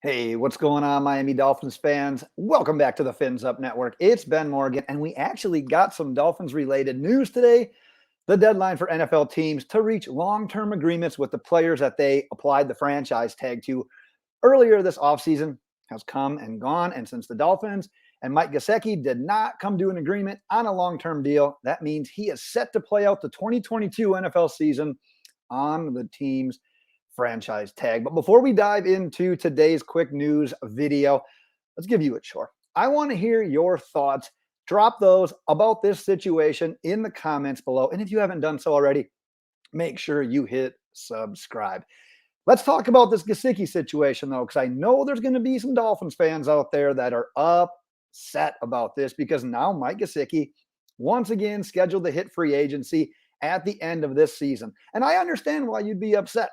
Hey, what's going on, Miami Dolphins fans? Welcome back to the Fins Up Network. It's Ben Morgan, and we actually got some Dolphins related news today. The deadline for NFL teams to reach long term agreements with the players that they applied the franchise tag to earlier this offseason has come and gone. And since the Dolphins and Mike Gesicki did not come to an agreement on a long term deal, that means he is set to play out the 2022 NFL season on the team's franchise tag. But before we dive into today's quick news video, let's give you a chore. I want to hear your thoughts. Drop those about this situation in the comments below. And if you haven't done so already, make sure you hit subscribe. Let's talk about this Gesicki situation, though, because I know there's going to be some Dolphins fans out there that are upset about this because now Mike Gesicki once again scheduled to hit free agency at the end of this season. And I understand why you'd be upset.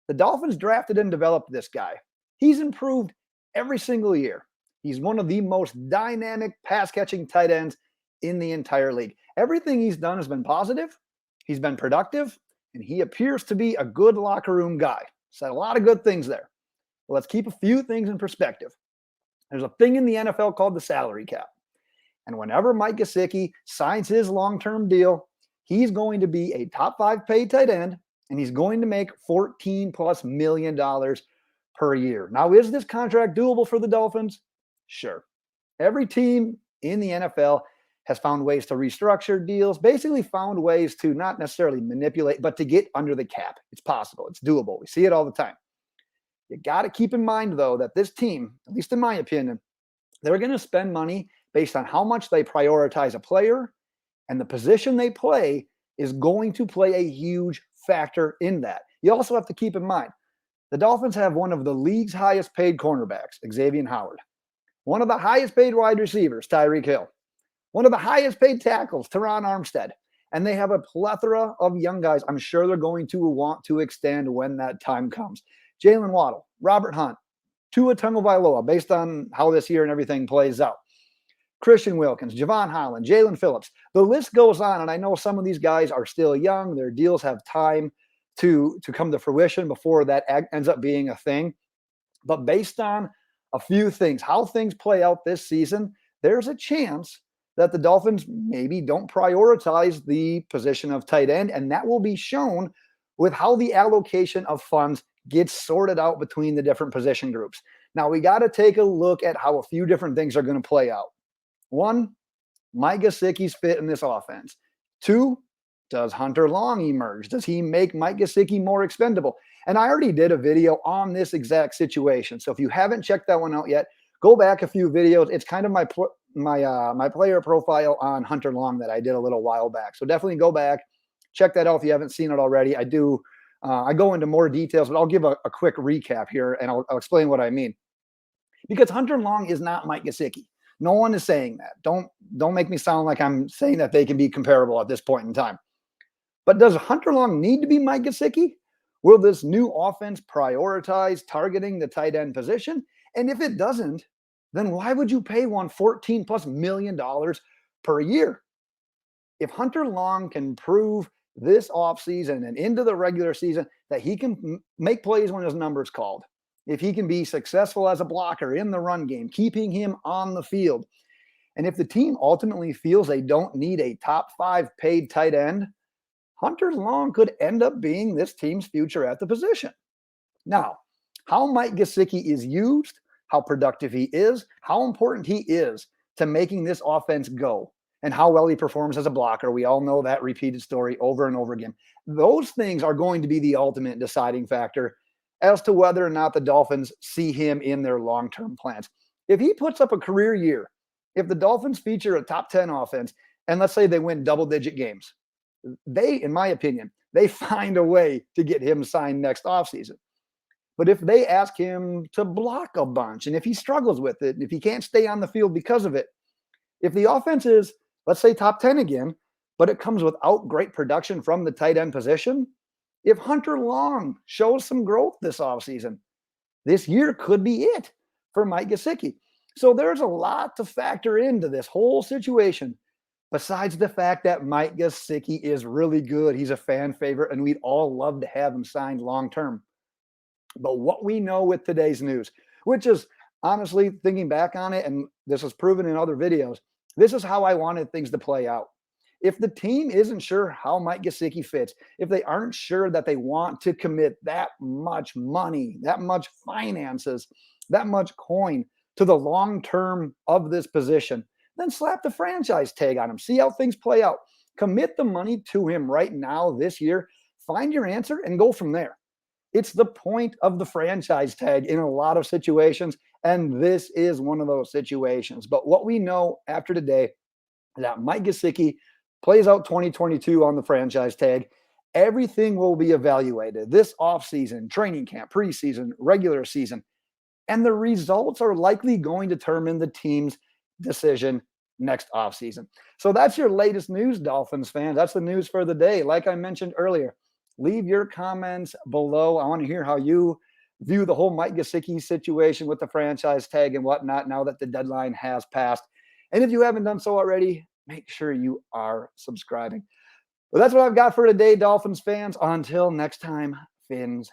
The Dolphins drafted and developed this guy. He's improved every single year. He's one of the most dynamic pass catching tight ends in the entire league. Everything he's done has been positive, he's been productive, and he appears to be a good locker room guy. Said a lot of good things there. But let's keep a few things in perspective. There's a thing in the NFL called the salary cap. And whenever Mike Gesicki signs his long-term deal, he's going to be a top 5 paid tight end, and he's going to make $14+ million per year. Now, is this contract doable for the Dolphins? Sure. Every team in the NFL has found ways to restructure deals, basically found ways to not necessarily manipulate, but to get under the cap. It's possible. It's doable. We see it all the time. You got to keep in mind, though, that this team, at least in my opinion, they're going to spend money based on how much they prioritize a player, and the position they play is going to play a huge factor in that. You also have to keep in mind, the Dolphins have one of the league's highest paid cornerbacks, Xavier Howard, one of the highest paid wide receivers, Tyreek Hill, one of the highest paid tackles, Teron Armstead, and they have a plethora of young guys I'm sure they're going to want to extend when that time comes. Jalen Waddle, Robert Hunt, Tua Tagovailoa, based on how this year and everything plays out. Christian Wilkins, Javon Holland, Jalen Phillips. The list goes on, and I know some of these guys are still young. Their deals have time to come to fruition before that ends up being a thing. But based on a few things, how things play out this season, there's a chance that the Dolphins maybe don't prioritize the position of tight end, and that will be shown with how the allocation of funds gets sorted out between the different position groups. Now, we got to take a look at how a few different things are going to play out. One, Mike Gesicki's fit in this offense. Two, does Hunter Long emerge? Does he make Mike Gesicki more expendable? And I already did a video on this exact situation. So if you haven't checked that one out yet, go back a few videos. It's kind of my player profile on Hunter Long that I did a little while back. So definitely go back, check that out if you haven't seen it already. I go into more details, but I'll give a quick recap here and I'll explain what I mean. Because Hunter Long is not Mike Gesicki. No one is saying that. Don't make me sound like I'm saying that they can be comparable at this point in time. But does Hunter Long need to be Mike Gesicki? Will this new offense prioritize targeting the tight end position? And if it doesn't, then why would you pay one $14+ million per year? If Hunter Long can prove this offseason and into the regular season that he can make plays when his number's called, if he can be successful as a blocker in the run game, keeping him on the field, and if the team ultimately feels they don't need a top 5 paid tight end, Hunter Long could end up being this team's future at the position. Now, how Mike Gesicki is used, how productive he is, how important he is to making this offense go, and how well he performs as a blocker. We all know that repeated story over and over again. Those things are going to be the ultimate deciding factor as to whether or not the Dolphins see him in their long-term plans. If he puts up a career year, if the Dolphins feature a top 10 offense, and let's say they win double-digit games, they, in my opinion, they find a way to get him signed next offseason. But if they ask him to block a bunch, and if he struggles with it, if he can't stay on the field because of it, if the offense is, let's say, top 10 again, but it comes without great production from the tight end position, if Hunter Long shows some growth this offseason, this year could be it for Mike Gesicki. So there's a lot to factor into this whole situation, besides the fact that Mike Gesicki is really good. He's a fan favorite, and we'd all love to have him signed long term. But what we know with today's news, which is honestly thinking back on it, and this is proven in other videos, this is how I wanted things to play out. If the team isn't sure how Mike Gesicki fits, if they aren't sure that they want to commit that much money, that much finances, that much coin to the long term of this position, then slap the franchise tag on him. See how things play out. Commit the money to him right now this year. Find your answer and go from there. It's the point of the franchise tag in a lot of situations, and this is one of those situations. But what we know after today is that Mike Gesicki plays out 2022 on the franchise tag. Everything will be evaluated this offseason, training camp, preseason, regular season, and the results are likely going to determine the team's decision next offseason. So that's your latest news, Dolphins fans. That's the news for the day. Like I mentioned earlier, leave your comments below. I want to hear how you view the whole Mike Gesicki situation with the franchise tag and whatnot now that the deadline has passed. And if you haven't done so already, make sure you are subscribing. Well, that's what I've got for today, Dolphins fans. Until next time, Fins